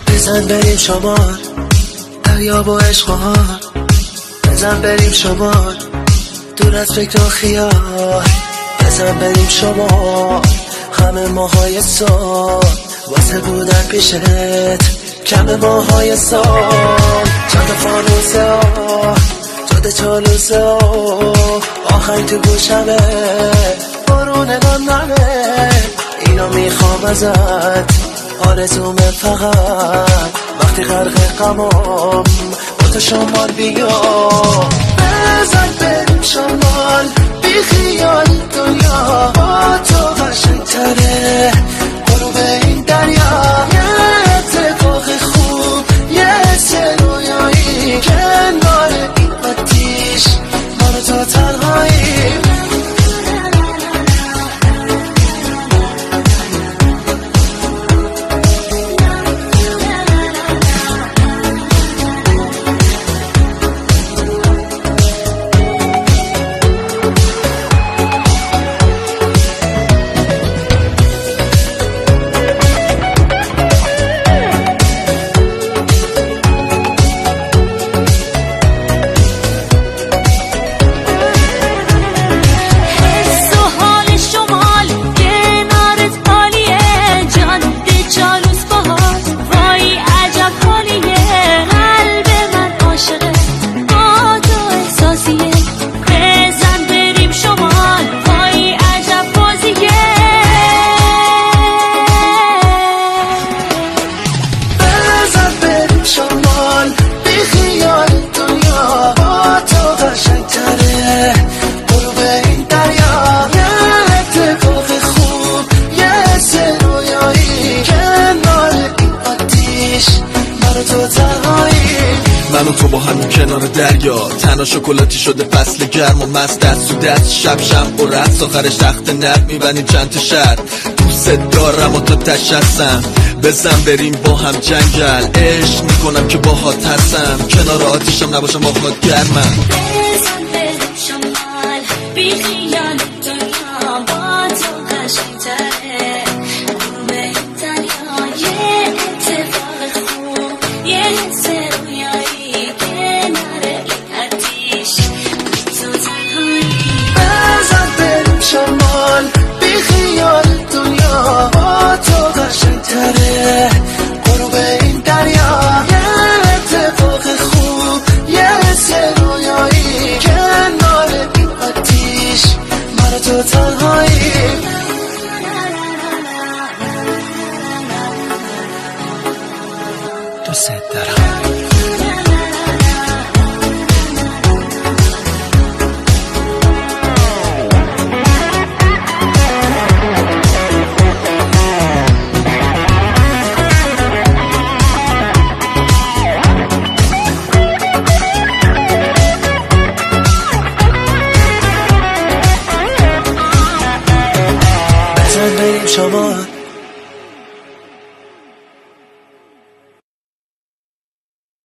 بزن بریم شمال دریا و عشق و حال، بزن بریم شمال دور از فکر و خیال، بزن بریم شمال همه ماهای سال واسه بودن پیشت کم ماهای سال. جاده فانوسه ها جاده چالوسه ها آهنگ تو گوشمه بارون نمه اینو میخوام ازت آرزومه فقط وقتی غرق غمام با تو شمال بیا. بزن بریم شمال بی خیال دنیا با تو قشنگتره غروب این دریا، یه اتفاق خوب یه سه رویایی کنار این آتیش من و تو تنهایی. من و تو با همین کنار دریا تنها شکلاتی شده فصل گرم و مست دست تو دست شب شم و رقص آخرش تخت نرد میبنیم چند تا شهر. دوست دارم و تو تش هستم بزن بریم با هم جنگل عشق میکنم که باهات هستم کنار آتیشم نباشم آخات گرمم. بزن بریم شمال بی خیال دنیا با تو قشنگتره غروب این دریا، یه اتفاق خوب یه حس رویایی کنار این آتیش تو تنهایی. بزن بریم شمال بی خیال دنیا با تو قشنگتره غروب این دریا، یه اتفاق خوب یه حس رویایی کنار این آتیش من و تو تنهایی. دوست دارم. بزن بریم شمال